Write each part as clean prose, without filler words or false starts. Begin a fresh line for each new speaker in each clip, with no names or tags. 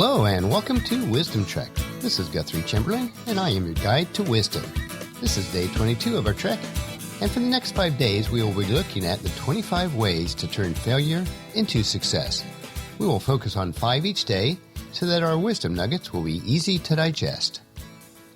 Hello and welcome to Wisdom Trek. This is Guthrie Chamberlain and I am your guide to wisdom. This is day 22 of our trek, and for the next 5 days we will be looking at the 25 ways to turn failure into success. We will focus on 5 each day so that our wisdom nuggets will be easy to digest.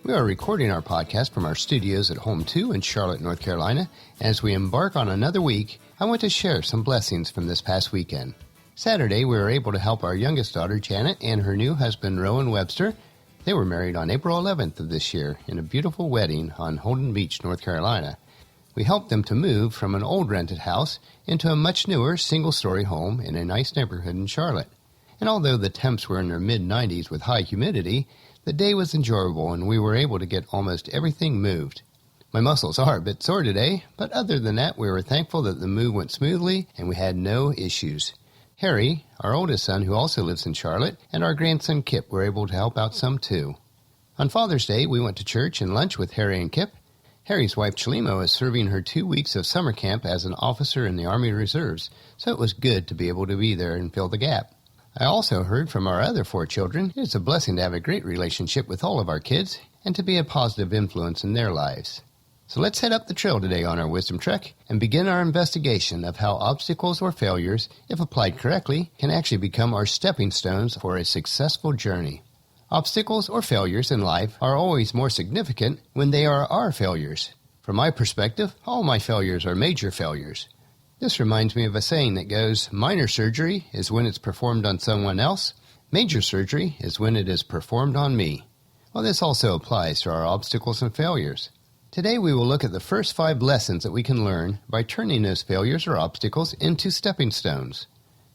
We are recording our podcast from our studios at Home 2 in Charlotte, North Carolina. As we embark on another week, I want to share some blessings from this past weekend. Saturday, we were able to help our youngest daughter, Janet, and her new husband, Rowan Webster. They were married on April 11th of this year in a beautiful wedding on Holden Beach, North Carolina. We helped them to move from an old rented house into a much newer single-story home in a nice neighborhood in Charlotte. And although the temps were in their mid-90s with high humidity, the day was enjoyable and we were able to get almost everything moved. My muscles are a bit sore today, but other than that, we were thankful that the move went smoothly and we had no issues. Harry, our oldest son who also lives in Charlotte, and our grandson Kip were able to help out some too. On Father's Day, we went to church and lunch with Harry and Kip. Harry's wife Chalimo is serving her 2 weeks of summer camp as an officer in the Army Reserves, so it was good to be able to be there and fill the gap. I also heard from our other 4 children. It's a blessing to have a great relationship with all of our kids and to be a positive influence in their lives. So let's head up the trail today on our Wisdom Trek and begin our investigation of how obstacles or failures, if applied correctly, can actually become our stepping stones for a successful journey. Obstacles or failures in life are always more significant when they are our failures. From my perspective, all my failures are major failures. This reminds me of a saying that goes, minor surgery is when it's performed on someone else, major surgery is when it is performed on me. Well, this also applies to our obstacles and failures. Today we will look at the first 5 lessons that we can learn by turning those failures or obstacles into stepping stones.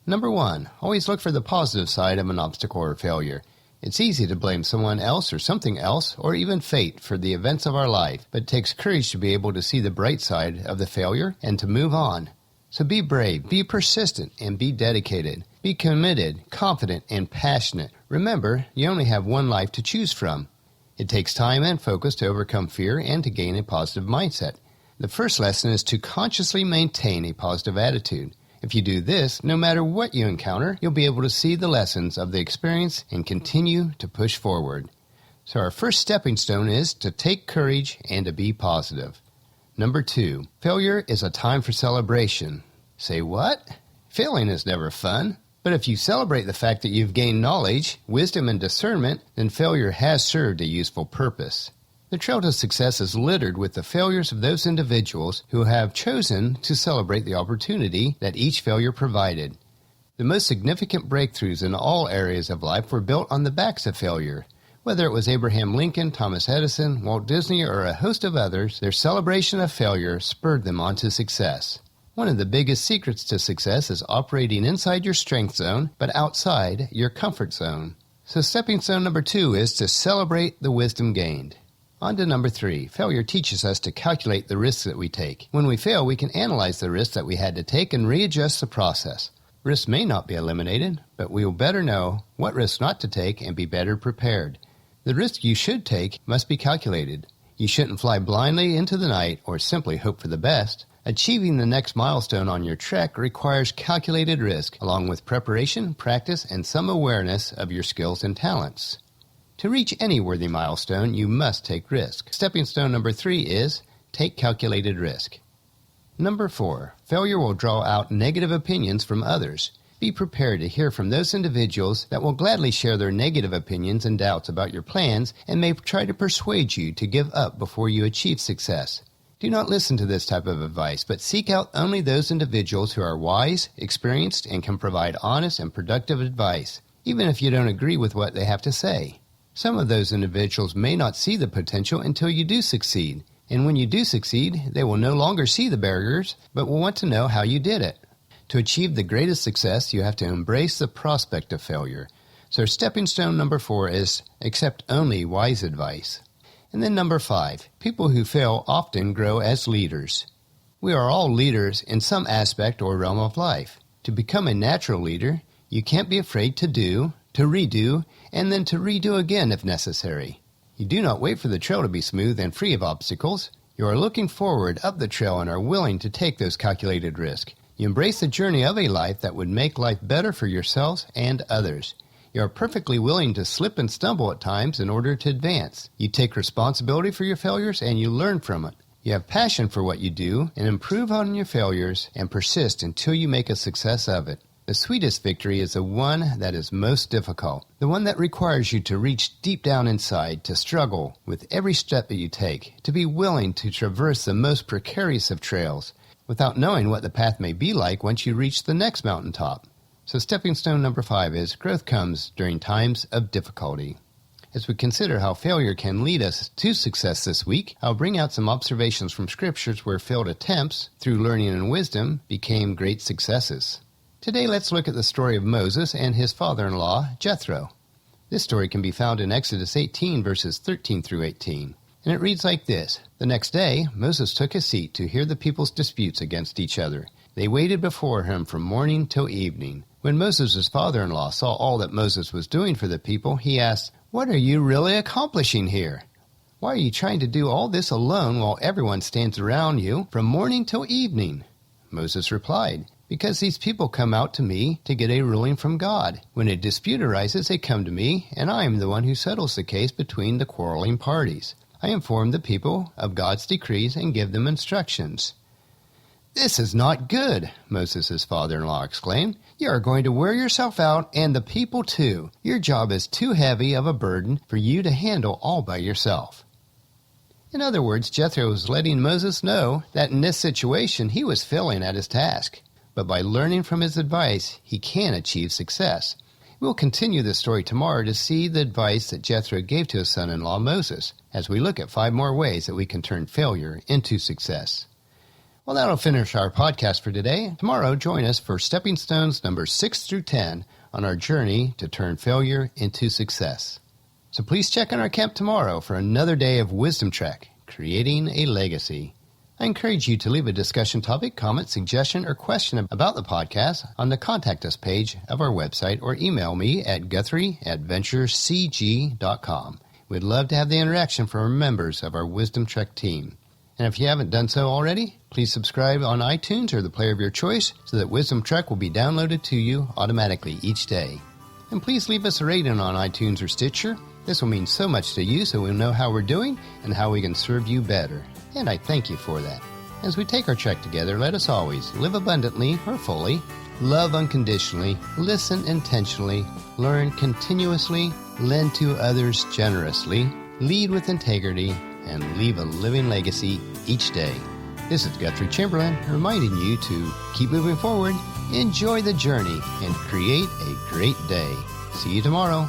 Number 1, always look for the positive side of an obstacle or failure. It's easy to blame someone else or something else or even fate for the events of our life, but it takes courage to be able to see the bright side of the failure and to move on. So be brave, be persistent, and be dedicated. Be committed, confident, and passionate. Remember, you only have one life to choose from. It takes time and focus to overcome fear and to gain a positive mindset. The first lesson is to consciously maintain a positive attitude. If you do this, no matter what you encounter, you'll be able to see the lessons of the experience and continue to push forward. So our first stepping stone is to take courage and to be positive. Number 2, failure is a time for celebration. Say what? Failing is never fun. But if you celebrate the fact that you've gained knowledge, wisdom, and discernment, then failure has served a useful purpose. The trail to success is littered with the failures of those individuals who have chosen to celebrate the opportunity that each failure provided. The most significant breakthroughs in all areas of life were built on the backs of failure. Whether it was Abraham Lincoln, Thomas Edison, Walt Disney, or a host of others, their celebration of failure spurred them on to success. One of the biggest secrets to success is operating inside your strength zone, but outside your comfort zone. So stepping stone number 2 is to celebrate the wisdom gained. On to number 3, failure teaches us to calculate the risks that we take. When we fail, we can analyze the risks that we had to take and readjust the process. Risks may not be eliminated, but we will better know what risks not to take and be better prepared. The risk you should take must be calculated. You shouldn't fly blindly into the night or simply hope for the best. Achieving the next milestone on your trek requires calculated risk, along with preparation, practice, and some awareness of your skills and talents. To reach any worthy milestone, you must take risk. Stepping stone number 3 is take calculated risk. Number 4, failure will draw out negative opinions from others. Be prepared to hear from those individuals that will gladly share their negative opinions and doubts about your plans and may try to persuade you to give up before you achieve success. Do not listen to this type of advice, but seek out only those individuals who are wise, experienced, and can provide honest and productive advice, even if you don't agree with what they have to say. Some of those individuals may not see the potential until you do succeed, and when you do succeed, they will no longer see the barriers, but will want to know how you did it. To achieve the greatest success, you have to embrace the prospect of failure. So stepping stone number 4 is accept only wise advice. And then number 5, people who fail often grow as leaders. We are all leaders in some aspect or realm of life. To become a natural leader, you can't be afraid to do, to redo, and then to redo again if necessary. You do not wait for the trail to be smooth and free of obstacles. You are looking forward up the trail and are willing to take those calculated risks. You embrace the journey of a life that would make life better for yourselves and others. You are perfectly willing to slip and stumble at times in order to advance. You take responsibility for your failures and you learn from it. You have passion for what you do and improve on your failures and persist until you make a success of it. The sweetest victory is the one that is most difficult, the one that requires you to reach deep down inside, to struggle with every step that you take, to be willing to traverse the most precarious of trails without knowing what the path may be like once you reach the next mountaintop. So stepping stone number 5 is growth comes during times of difficulty. As we consider how failure can lead us to success this week, I'll bring out some observations from scriptures where failed attempts, through learning and wisdom, became great successes. Today, let's look at the story of Moses and his father-in-law, Jethro. This story can be found in Exodus 18, verses 13 through 18. And it reads like this. The next day, Moses took his seat to hear the people's disputes against each other. They waited before him from morning till evening. When Moses' father-in-law saw all that Moses was doing for the people, he asked, "What are you really accomplishing here? Why are you trying to do all this alone while everyone stands around you from morning till evening?" Moses replied, "Because these people come out to me to get a ruling from God. When a dispute arises, they come to me, and I am the one who settles the case between the quarreling parties. I inform the people of God's decrees and give them instructions." "This is not good," Moses' father-in-law exclaimed. "You are going to wear yourself out, and the people too. Your job is too heavy of a burden for you to handle all by yourself." In other words, Jethro was letting Moses know that in this situation he was failing at his task. But by learning from his advice, he can achieve success. We'll continue this story tomorrow to see the advice that Jethro gave to his son-in-law Moses, as we look at 5 more ways that we can turn failure into success. Well, that'll finish our podcast for today. Tomorrow, join us for Stepping Stones numbers 6 through 10 on our journey to turn failure into success. So please check in our camp tomorrow for another day of Wisdom Trek, Creating a Legacy. I encourage you to leave a discussion topic, comment, suggestion, or question about the podcast on the Contact Us page of our website or email me at guthrie@venturecg.com. We'd love to have the interaction from members of our Wisdom Trek team. And if you haven't done so already, please subscribe on iTunes or the player of your choice so that Wisdom Trek will be downloaded to you automatically each day. And please leave us a rating on iTunes or Stitcher. This will mean so much to you so we'll know how we're doing and how we can serve you better. And I thank you for that. As we take our trek together, let us always live abundantly or fully, love unconditionally, listen intentionally, learn continuously, lend to others generously, lead with integrity, and leave a living legacy each day. This is Guthrie Chamberlain reminding you to keep moving forward, enjoy the journey, and create a great day. See you tomorrow.